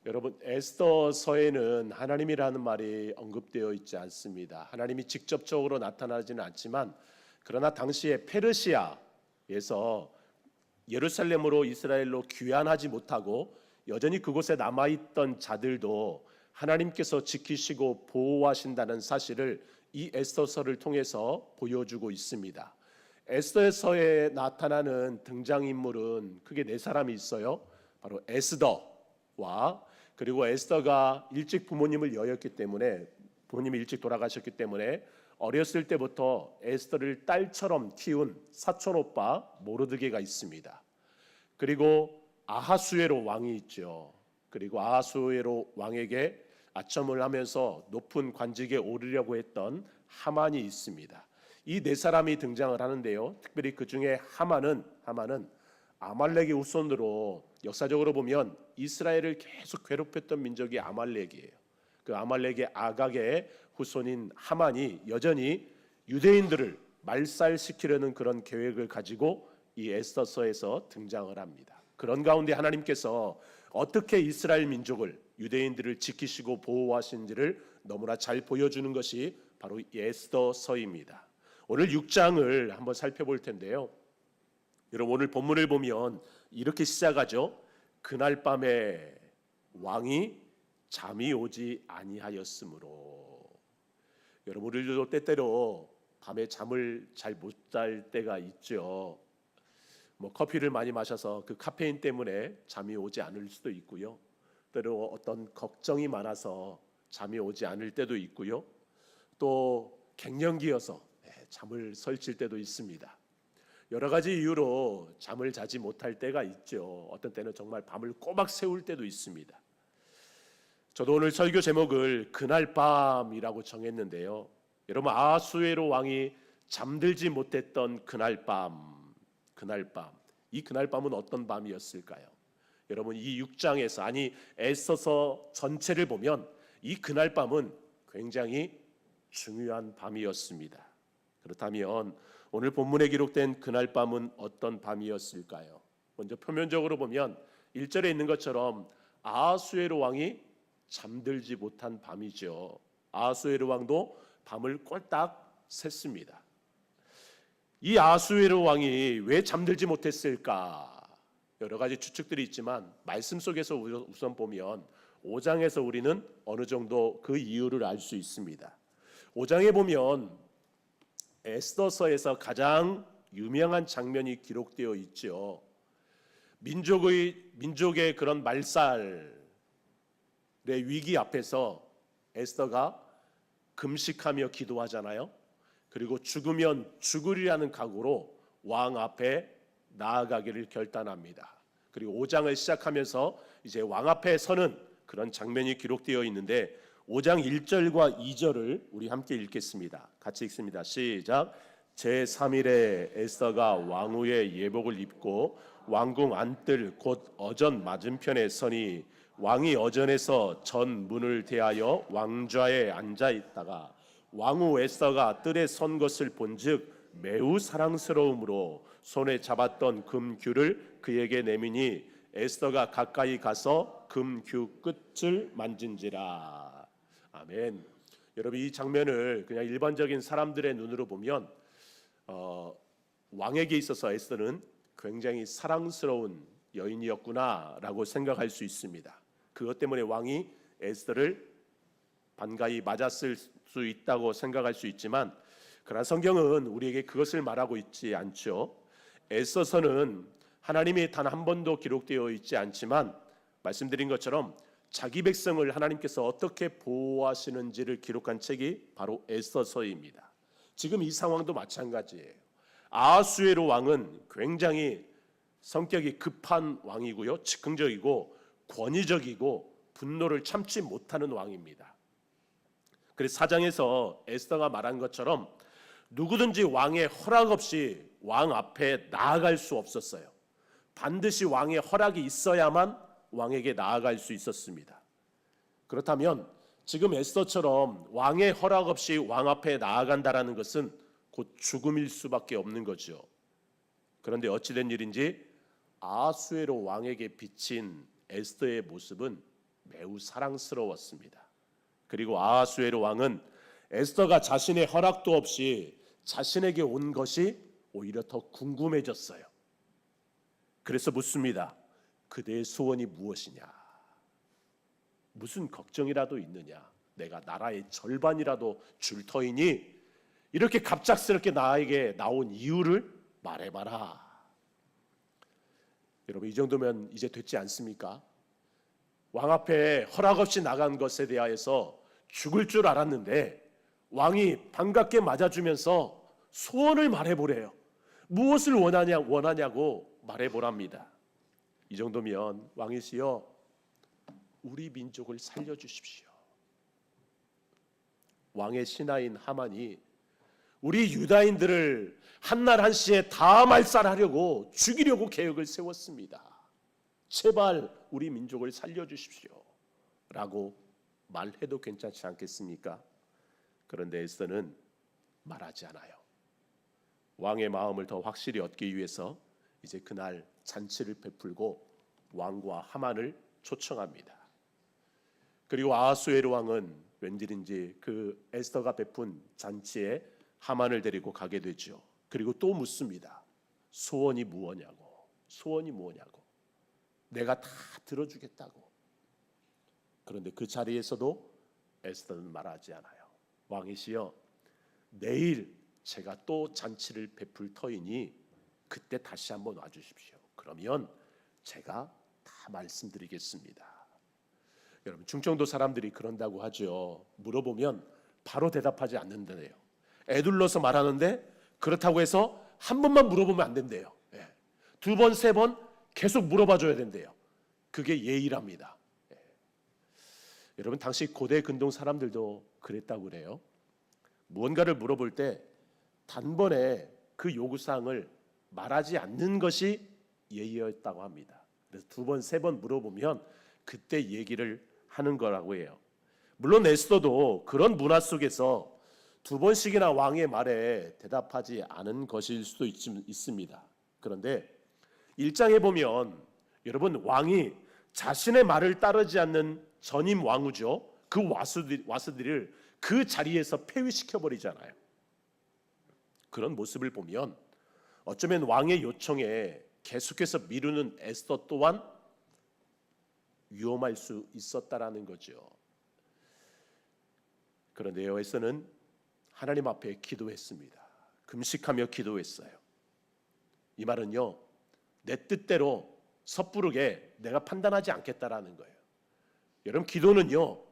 여러분, 에스더서에는 하나님이라는 말이 언급되어 있지 않습니다. 하나님이 직접적으로 나타나지는 않지만, 그러나 당시에 페르시아에서 예루살렘으로 이스라엘로 귀환하지 못하고 여전히 그곳에 남아있던 자들도 하나님께서 지키시고 보호하신다는 사실을 이 에스더서를 통해서 보여주고 있습니다. 에스더서에 나타나는 등장인물은 크게 네 사람이 있어요. 바로 에스더와, 그리고 에스더가 일찍 부모님을 여였기 때문에, 부모님이 일찍 돌아가셨기 때문에 어렸을 때부터 에스더를 딸처럼 키운 사촌오빠 모르드게가 있습니다. 그리고 아하수에로 왕이 있죠. 그리고 아하수에로 왕에게 아첨을 하면서 높은 관직에 오르려고 했던 하만이 있습니다. 이 네 사람이 등장을 하는데요. 특별히 그 중에 하만은 아말렉의 후손으로, 역사적으로 보면 이스라엘을 계속 괴롭혔던 민족이 아말렉이에요. 그 아말렉의 아각의 후손인 하만이 여전히 유대인들을 말살시키려는 그런 계획을 가지고 이 에스더서에서 등장을 합니다. 그런 가운데 하나님께서 어떻게 이스라엘 민족을, 유대인들을 지키시고 보호하신지를 너무나 잘 보여주는 것이 바로 에스더서입니다. 오늘 6장을 한번 살펴볼 텐데요. 여러분, 오늘 본문을 보면 이렇게 시작하죠. 그날 밤에 왕이 잠이 오지 아니하였으므로. 여러분, 우리도 때때로 밤에 잠을 잘 못 잘 때가 있죠. 커피를 많이 마셔서 그 카페인 때문에 잠이 오지 않을 수도 있고요. 때로 어떤 걱정이 많아서 잠이 오지 않을 때도 있고요. 또 갱년기여서 잠을 설칠 때도 있습니다. 여러 가지 이유로 잠을 자지 못할 때가 있죠. 어떤 때는 정말 밤을 꼬박 새울 때도 있습니다. 저도 오늘 설교 제목을 그날 밤이라고 정했는데요. 여러분, 아하수에로 왕이 잠들지 못했던 그날 밤. 이 그날 밤은 어떤 밤이었을까요? 여러분, 이 6장에서, 아니 에스더서 전체를 보면 이 그날 밤은 굉장히 중요한 밤이었습니다. 그렇다면 오늘 본문에 기록된 그날 밤은 어떤 밤이었을까요? 먼저 표면적으로 보면 1절에 있는 것처럼 아하수에로 왕이 잠들지 못한 밤이죠. 아하수에로 왕도 밤을 꼴딱 샜습니다. 이 아하수에로 왕이 왜 잠들지 못했을까? 여러 가지 추측들이 있지만 말씀 속에서 우선 보면 5장에서 우리는 어느 정도 그 이유를 알 수 있습니다. 5장에 보면 에스더서에서 가장 유명한 장면이 기록되어 있죠. 민족의 그런 말살의 위기 앞에서 에스더가 금식하며 기도하잖아요. 그리고 죽으면 죽으리라는 각오로 왕 앞에 나아가기를 결단합니다. 그리고 5장을 시작하면서 이제 왕 앞에 서는 그런 장면이 기록되어 있는데 5장 1절과 2절을 우리 함께 읽겠습니다. 같이 읽습니다. 시작. 제3일에 에스더가 왕후의 예복을 입고 왕궁 안뜰 곧 어전 맞은편에 서니 왕이 어전에서 전 문을 대하여 왕좌에 앉아 있다가 왕후 에스더가 뜰에 선 것을 본즉 매우 사랑스러움으로 손에 잡았던 금규를 그에게 내미니 에스더가 가까이 가서 금규 끝을 만진지라. 아멘. 여러분, 이 장면을 그냥 일반적인 사람들의 눈으로 보면 왕에게 있어서 에스더는 굉장히 사랑스러운 여인이었구나라고 생각할 수 있습니다. 그것 때문에 왕이 에스더를 반가이 맞았을 수 있다고 생각할 수 있지만, 그러나 성경은 우리에게 그것을 말하고 있지 않죠. 에스더서는 하나님이 단 한 번도 기록되어 있지 않지만 말씀드린 것처럼 자기 백성을 하나님께서 어떻게 보호하시는지를 기록한 책이 바로 에스더서입니다. 지금 이 상황도 마찬가지예요. 아하수에로 왕은 굉장히 성격이 급한 왕이고요, 즉흥적이고 권위적이고 분노를 참지 못하는 왕입니다. 그래서 4장에서 에스더가 말한 것처럼 누구든지 왕의 허락 없이 왕 앞에 나아갈 수 없었어요. 반드시 왕의 허락이 있어야만 왕에게 나아갈 수 있었습니다. 그렇다면 지금 에스더처럼 왕의 허락 없이 왕 앞에 나아간다라는 것은 곧 죽음일 수밖에 없는 거죠. 그런데 어찌된 일인지 아하수에로 왕에게 비친 에스더의 모습은 매우 사랑스러웠습니다. 그리고 아하수에로 왕은 에스더가 자신의 허락도 없이 자신에게 온 것이 오히려 더 궁금해졌어요. 그래서 묻습니다. 그대의 소원이 무엇이냐? 무슨 걱정이라도 있느냐? 내가 나라의 절반이라도 줄 터이니 이렇게 갑작스럽게 나에게 나온 이유를 말해봐라. 여러분, 이 정도면 이제 됐지 않습니까? 왕 앞에 허락 없이 나간 것에 대하여서 죽을 줄 알았는데 왕이 반갑게 맞아주면서 소원을 말해보래요. 무엇을 원하냐고 말해보랍니다. 이 정도면 왕이시여, 우리 민족을 살려주십시오. 왕의 신하인 하만이 우리 유다인들을 한날 한시에 다 말살하려고 죽이려고 계획을 세웠습니다. 제발 우리 민족을 살려주십시오 라고 말해도 괜찮지 않겠습니까? 그런데 에스더는 말하지 않아요. 왕의 마음을 더 확실히 얻기 위해서 이제 그날 잔치를 베풀고 왕과 하만을 초청합니다. 그리고 아하수에로 왕은 웬일인지 그 에스더가 베푼 잔치에 하만을 데리고 가게 되죠. 그리고 또 묻습니다. 소원이 무엇냐고. 소원이 무엇냐고. 내가 다 들어주겠다고. 그런데 그 자리에서도 에스더는 말하지 않아요. 왕이시여, 내일 제가 또 잔치를 베풀 터이니 그때 다시 한번 와주십시오. 그러면 제가 다 말씀드리겠습니다. 여러분, 충청도 사람들이 그런다고 하죠. 물어보면 바로 대답하지 않는다네요. 애둘러서 말하는데 그렇다고 해서 한 번만 물어보면 안 된대요. 두 번, 세 번 계속 물어봐줘야 된대요. 그게 예의랍니다. 여러분, 당시 고대 근동 사람들도 그랬다고 그래요. 무언가를 물어볼 때 단번에 그 요구사항을 말하지 않는 것이 예의였다고 합니다. 그래서 두 번, 세 번 물어보면 그때 얘기를 하는 거라고 해요. 물론 에스더도 그런 문화 속에서 두 번씩이나 왕의 말에 대답하지 않은 것일 수도 있습니다. 그런데 1장에 보면 여러분, 왕이 자신의 말을 따르지 않는 전임 왕후죠. 그 와수들을 그 자리에서 폐위시켜버리잖아요. 그런 모습을 보면 어쩌면 왕의 요청에 계속해서 미루는 에스더 또한 위험할 수 있었다라는 거죠. 그런데 에스더는 하나님 앞에 기도했습니다. 금식하며 기도했어요. 이 말은요, 내 뜻대로 섣부르게 내가 판단하지 않겠다라는 거예요. 여러분, 기도는요,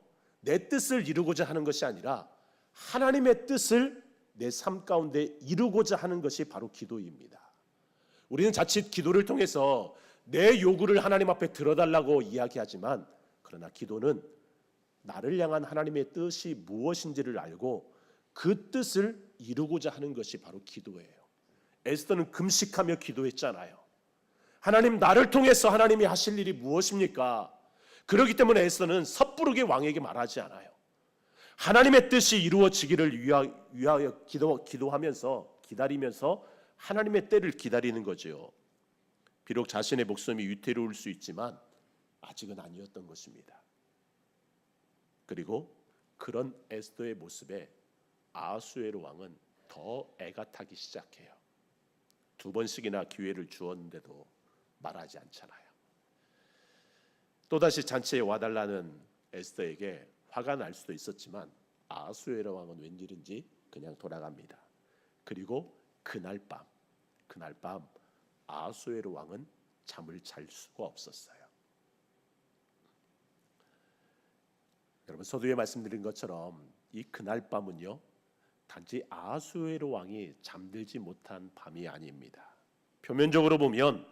내 뜻을 이루고자 하는 것이 아니라 하나님의 뜻을 내 삶 가운데 이루고자 하는 것이 바로 기도입니다. 우리는 자칫 기도를 통해서 내 요구를 하나님 앞에 들어달라고 이야기하지만, 그러나 기도는 나를 향한 하나님의 뜻이 무엇인지를 알고 그 뜻을 이루고자 하는 것이 바로 기도예요. 에스더는 금식하며 기도했잖아요. 하나님, 나를 통해서 하나님이 하실 일이 무엇입니까? 그렇기 때문에 에스더는 섣부르게 왕에게 말하지 않아요. 하나님의 뜻이 이루어지기를 위하여 기도하면서 기다리면서 하나님의 때를 기다리는 거죠. 비록 자신의 목숨이 위태로울 수 있지만 아직은 아니었던 것입니다. 그리고 그런 에스더의 모습에 아하수에로 왕은 더 애가 타기 시작해요. 두 번씩이나 기회를 주었는데도 말하지 않잖아요. 또다시 잔치에 와달라는 에스더에게 화가 날 수도 있었지만 아하수에로 왕은 웬일인지 그냥 돌아갑니다. 그리고 그날 밤 아하수에로 왕은 잠을 잘 수가 없었어요. 여러분, 서두에 말씀드린 것처럼 이 그날 밤은요, 단지 아하수에로 왕이 잠들지 못한 밤이 아닙니다. 표면적으로 보면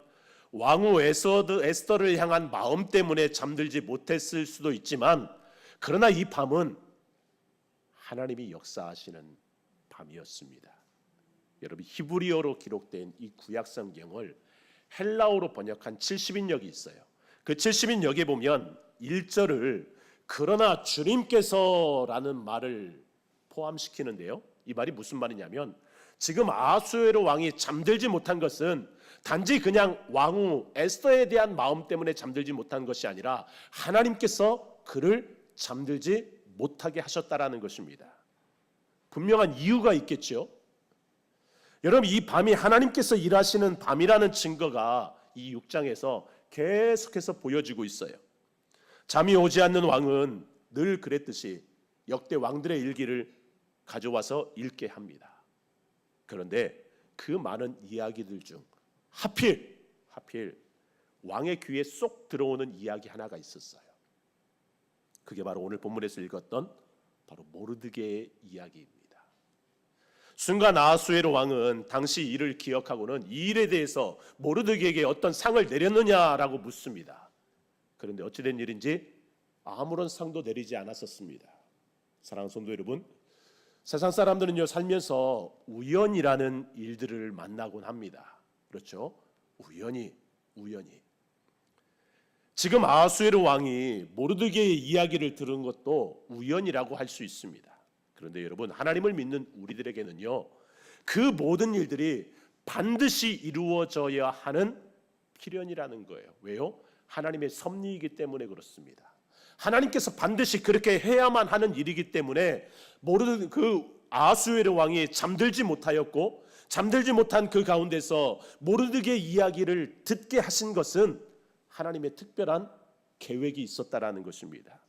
왕후 에스더를 향한 마음 때문에 잠들지 못했을 수도 있지만, 그러나 이 밤은 하나님이 역사하시는 밤이었습니다. 여러분, 히브리어로 기록된 이 구약 성경을 헬라어로 번역한 70인역이 있어요. 그 70인역에 보면 1절을 그러나 주님께서라는 말을 포함시키는데요. 이 말이 무슨 말이냐면, 지금 아하수에로 왕이 잠들지 못한 것은 단지 그냥 왕후 에스더에 대한 마음 때문에 잠들지 못한 것이 아니라 하나님께서 그를 잠들지 못하게 하셨다라는 것입니다. 분명한 이유가 있겠죠. 여러분, 이 밤이 하나님께서 일하시는 밤이라는 증거가 이 6장에서 계속해서 보여지고 있어요. 잠이 오지 않는 왕은 늘 그랬듯이 역대 왕들의 일기를 가져와서 읽게 합니다. 그런데 그 많은 이야기들 중 하필 왕의 귀에 쏙 들어오는 이야기 하나가 있었어요. 그게 바로 오늘 본문에서 읽었던 바로 모르드게의 이야기입니다. 순간 아하수에로 왕은 당시 일을 기억하고는 이 일에 대해서 모르드게에게 어떤 상을 내렸느냐라고 묻습니다. 그런데 어찌된 일인지 아무런 상도 내리지 않았었습니다. 사랑하는 성도 여러분, 세상 사람들은요 살면서 우연이라는 일들을 만나곤 합니다. 그렇죠? 우연히 지금 아하수에로 왕이 모르드게의 이야기를 들은 것도 우연이라고 할 수 있습니다. 그런데 여러분, 하나님을 믿는 우리들에게는요 그 모든 일들이 반드시 이루어져야 하는 필연이라는 거예요. 왜요? 하나님의 섭리이기 때문에 그렇습니다. 하나님께서 반드시 그렇게 해야만 하는 일이기 때문에 그 아하수에로 왕이 잠들지 못하였고, 잠들지 못한 그 가운데서 모르드게 이야기를 듣게 하신 것은 하나님의 특별한 계획이 있었다라는 것입니다.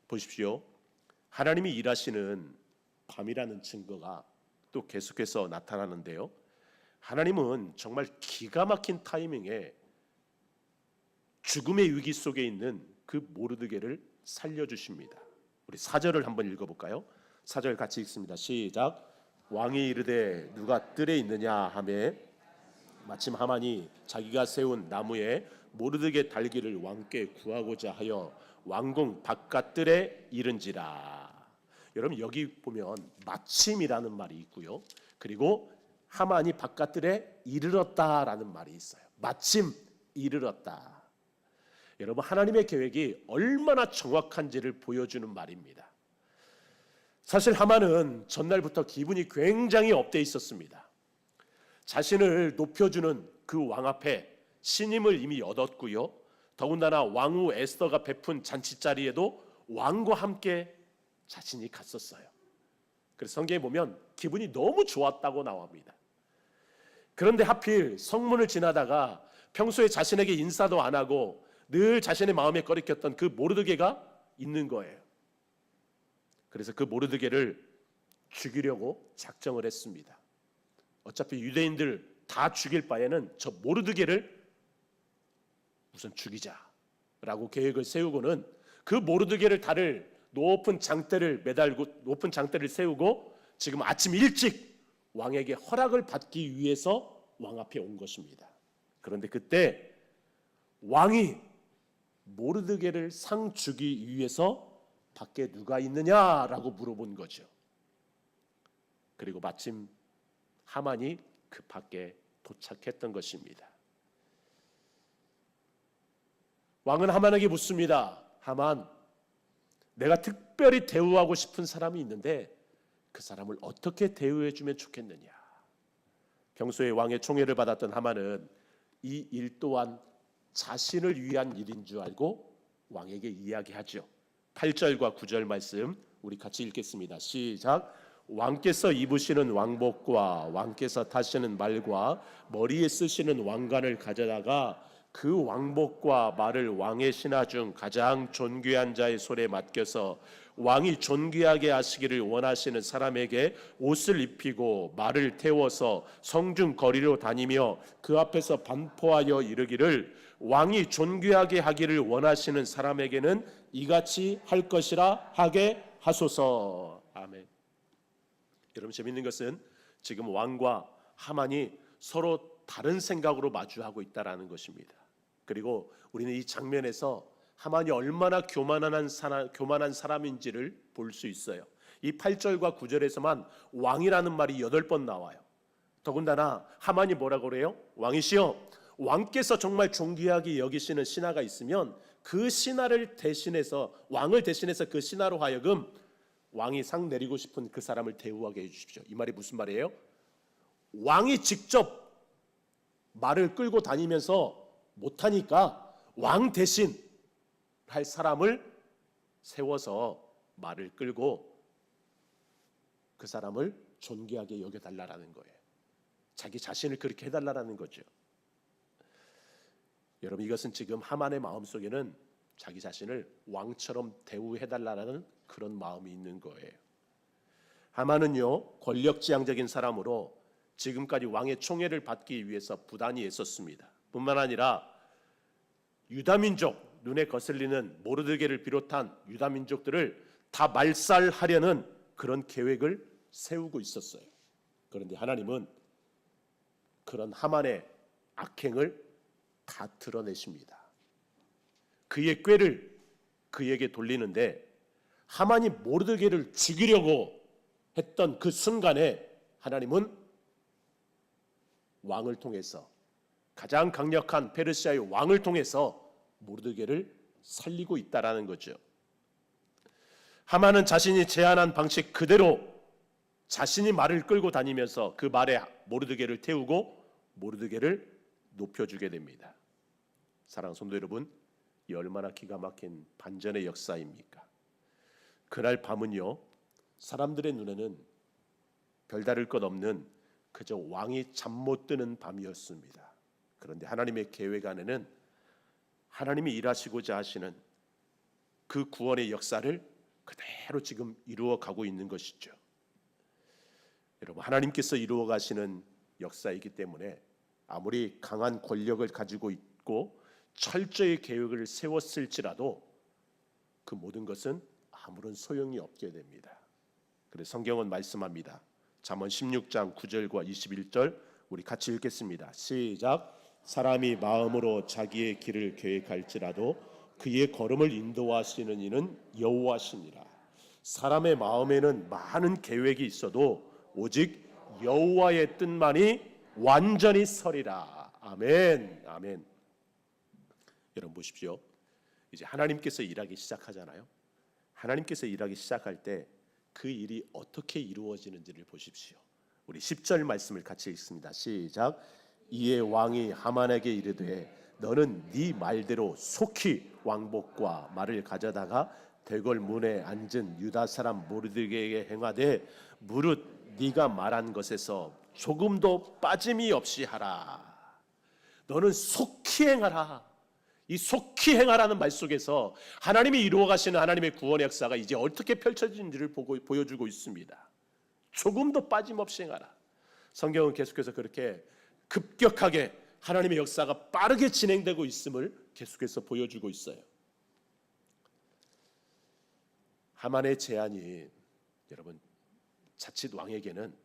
보십시오. 하나님이 일하시는 밤이라는 증거가 또 계속해서 나타나는데요. 하나님은 정말 기가 막힌 타이밍에 죽음의 위기 속에 있는 그 모르드게를 살려주십니다. 우리 4절을 한번 읽어볼까요? 4절 같이 읽습니다. 시작. 왕이 이르되 누가 뜰에 있느냐 하매 마침 하만이 자기가 세운 나무에 모르드게 달기를 왕께 구하고자 하여 왕궁 바깥뜰에 이른지라. 여러분, 여기 보면 마침이라는 말이 있고요, 그리고 하만이 바깥뜰에 이르렀다라는 말이 있어요. 마침 이르렀다. 여러분, 하나님의 계획이 얼마나 정확한지를 보여주는 말입니다. 사실 하만은 전날부터 기분이 굉장히 업돼 있었습니다. 자신을 높여주는 그 왕 앞에 신임을 이미 얻었고요, 더군다나 왕후 에스더가 베푼 잔치자리에도 왕과 함께 자신이 갔었어요. 그래서 성경에 보면 기분이 너무 좋았다고 나옵니다. 그런데 하필 성문을 지나다가 평소에 자신에게 인사도 안 하고 늘 자신의 마음에 꺼리켰던 그 모르드게가 있는 거예요. 그래서 그 모르드게를 죽이려고 작정을 했습니다. 어차피 유대인들 다 죽일 바에는 저 모르드게를 우선 죽이자라고 계획을 세우고는 그 모르드게를 다룰 높은 장대를 세우고 지금 아침 일찍 왕에게 허락을 받기 위해서 왕 앞에 온 것입니다. 그런데 그때 왕이 모르드게를 상 주기 위해서 밖에 누가 있느냐라고 물어본 거죠. 그리고 마침 하만이 그 밖에 도착했던 것입니다. 왕은 하만에게 묻습니다. 하만, 내가 특별히 대우하고 싶은 사람이 있는데 그 사람을 어떻게 대우해주면 좋겠느냐. 평소에 왕의 총애를 받았던 하만은 이 일 또한 자신을 위한 일인 줄 알고 왕에게 이야기하죠. 8절과 9절 말씀 우리 같이 읽겠습니다. 시작. 왕께서 입으시는 왕복과 왕께서 타시는 말과 머리에 쓰시는 왕관을 가져다가 그 왕복과 말을 왕의 신하 중 가장 존귀한 자의 손에 맡겨서 왕이 존귀하게 하시기를 원하시는 사람에게 옷을 입히고 말을 태워서 성중 거리로 다니며 그 앞에서 반포하여 이르기를 왕이 존귀하게 하기를 원하시는 사람에게는 이같이 할 것이라 하게 하소서. 아멘. 여러분, 재밌는 것은 지금 왕과 하만이 서로 다른 생각으로 마주하고 있다라는 것입니다. 그리고 우리는 이 장면에서 하만이 얼마나 교만한 사람인지를 볼 수 있어요. 이 8절과 9절에서만 왕이라는 말이 8번 나와요. 더군다나 하만이 뭐라고 그래요? 왕이시여, 왕께서 정말 존귀하게 여기시는 신하가 있으면 그 신하를 대신해서, 왕을 대신해서 그 신하로 하여금 왕이 상 내리고 싶은 그 사람을 대우하게 해주십시오. 이 말이 무슨 말이에요? 왕이 직접 말을 끌고 다니면서 못하니까 왕 대신 할 사람을 세워서 말을 끌고 그 사람을 존귀하게 여겨달라는 거예요. 자기 자신을 그렇게 해달라는 거죠. 여러분, 이것은 지금 하만의 마음속에는 자기 자신을 왕처럼 대우해달라는 그런 마음이 있는 거예요. 하만은요, 권력지향적인 사람으로 지금까지 왕의 총애를 받기 위해서 부단히 애썼습니다. 뿐만 아니라 유다민족, 눈에 거슬리는 모르드게를 비롯한 유다민족들을 다 말살하려는 그런 계획을 세우고 있었어요. 그런데 하나님은 그런 하만의 악행을 다 드러내십니다. 그의 꾀를 그에게 돌리는데, 하만이 모르드게를 죽이려고 했던 그 순간에 하나님은 왕을 통해서, 가장 강력한 페르시아의 왕을 통해서 모르드게를 살리고 있다라는 거죠. 하만은 자신이 제안한 방식 그대로 자신이 말을 끌고 다니면서 그 말에 모르드게를 태우고 모르드게를 높여주게 됩니다. 사랑하는 성도 여러분, 이 얼마나 기가 막힌 반전의 역사입니까? 그날 밤은요, 사람들의 눈에는 별다를 것 없는 그저 왕이 잠 못 드는 밤이었습니다. 그런데 하나님의 계획 안에는 하나님이 일하시고자 하시는 그 구원의 역사를 그대로 지금 이루어 가고 있는 것이죠. 여러분, 하나님께서 이루어 가시는 역사이기 때문에 아무리 강한 권력을 가지고 있고 철저히 계획을 세웠을지라도 그 모든 것은 아무런 소용이 없게 됩니다. 그래서 성경은 말씀합니다. 잠언 16장 9절과 21절 우리 같이 읽겠습니다. 시작. 사람이 마음으로 자기의 길을 계획할지라도 그의 걸음을 인도하시는 이는 여호와시니라. 사람의 마음에는 많은 계획이 있어도 오직 여호와의 뜻만이 완전히 서리라. 아멘. 아멘. 여러분 보십시오. 이제 하나님께서 일하기 시작하잖아요. 하나님께서 일하기 시작할 때 그 일이 어떻게 이루어지는지를 보십시오. 우리 10절 말씀을 같이 읽습니다. 시작. 이에 왕이 하만에게 이르되 너는 네 말대로 속히 왕복과 말을 가져다가 대궐 문에 앉은 유다 사람 모르드게에게 행하되 무릇 네가 말한 것에서 조금도 빠짐이 없이 하라. 너는 속히 행하라. 이 속히 행하라는 말 속에서 하나님이 이루어 가시는 하나님의 구원의 역사가 이제 어떻게 펼쳐진지를 보여주고 있습니다. 조금도 빠짐없이 행하라. 성경은 계속해서 그렇게 급격하게 하나님의 역사가 빠르게 진행되고 있음을 계속해서 보여주고 있어요. 하만의 제안이 여러분 자칫 왕에게는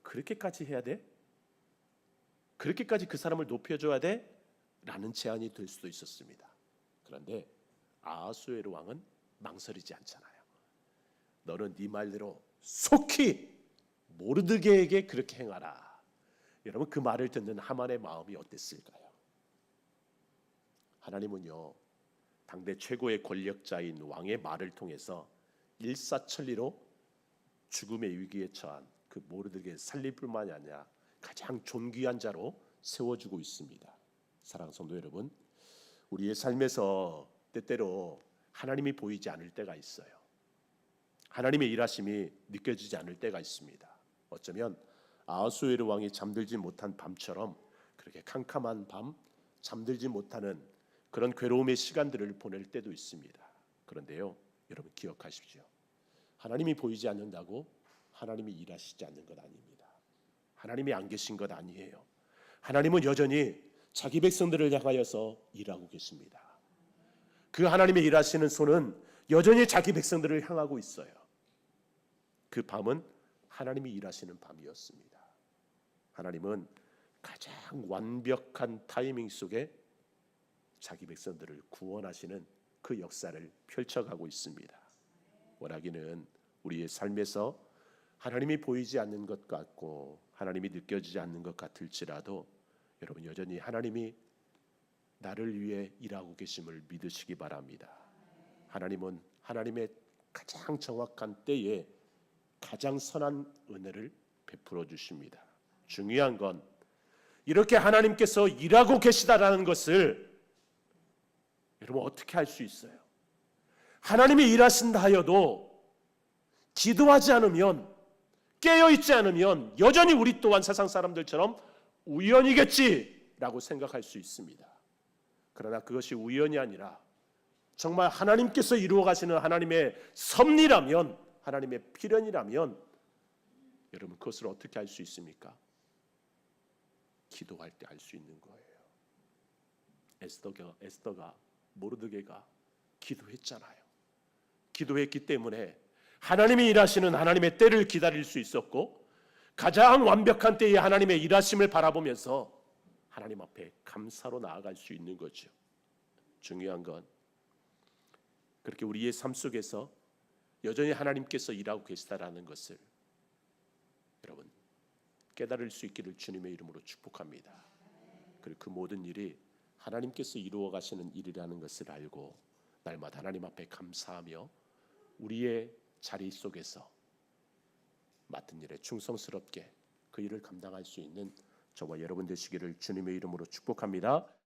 그렇게까지 해야 돼? 그렇게까지 그 사람을 높여줘야 돼? 라는 제안이 될 수도 있었습니다. 그런데 아하수에로 왕은 망설이지 않잖아요. 너는 네 말대로 속히 모르드게에게 그렇게 행하라. 여러분, 그 말을 듣는 하만의 마음이 어땠을까요? 하나님은요, 당대 최고의 권력자인 왕의 말을 통해서 일사천리로 죽음의 위기에 처한 그 모르드게의 살림뿐만이 아니라 가장 존귀한 자로 세워주고 있습니다. 사랑하는 성도 여러분, 우리의 삶에서 때때로 하나님이 보이지 않을 때가 있어요. 하나님의 일하심이 느껴지지 않을 때가 있습니다. 어쩌면 아하수에르 왕이 잠들지 못한 밤처럼 그렇게 캄캄한 밤, 잠들지 못하는 그런 괴로움의 시간들을 보낼 때도 있습니다. 그런데요, 여러분 기억하십시오. 하나님이 보이지 않는다고 하나님이 일하시지 않는 것 아닙니다. 하나님이 안 계신 것 아니에요. 하나님은 여전히 자기 백성들을 향하여서 일하고 계십니다. 그 하나님의 일하시는 손은 여전히 자기 백성들을 향하고 있어요. 그 밤은 하나님이 일하시는 밤이었습니다. 하나님은 가장 완벽한 타이밍 속에 자기 백성들을 구원하시는 그 역사를 펼쳐가고 있습니다. 원하기는 우리의 삶에서 하나님이 보이지 않는 것 같고 하나님이 느껴지지 않는 것 같을지라도 여러분 여전히 하나님이 나를 위해 일하고 계심을 믿으시기 바랍니다. 하나님은 하나님의 가장 정확한 때에 가장 선한 은혜를 베풀어 주십니다. 중요한 건 이렇게 하나님께서 일하고 계시다라는 것을 여러분 어떻게 알 수 있어요? 하나님이 일하신다 하여도 기도하지 않으면, 깨어있지 않으면 여전히 우리 또한 세상 사람들처럼 우연이겠지라고 생각할 수 있습니다. 그러나 그것이 우연이 아니라 정말 하나님께서 이루어 가시는 하나님의 섭리라면, 하나님의 필연이라면 여러분 그것을 어떻게 알 수 있습니까? 기도할 때 알 수 있는 거예요. 에스더가 모르드게가 기도했잖아요. 기도했기 때문에 하나님이 일하시는 하나님의 때를 기다릴 수 있었고, 가장 완벽한 때에 하나님의 일하심을 바라보면서 하나님 앞에 감사로 나아갈 수 있는 거죠. 중요한 건 그렇게 우리의 삶 속에서 여전히 하나님께서 일하고 계시다라는 것을 여러분 깨달을 수 있기를 주님의 이름으로 축복합니다. 그리고 그 모든 일이 하나님께서 이루어 가시는 일이라는 것을 알고 날마다 하나님 앞에 감사하며 우리의 자리 속에서 맡은 일에 충성스럽게 그 일을 감당할 수 있는 저와 여러분 되시기를 주님의 이름으로 축복합니다.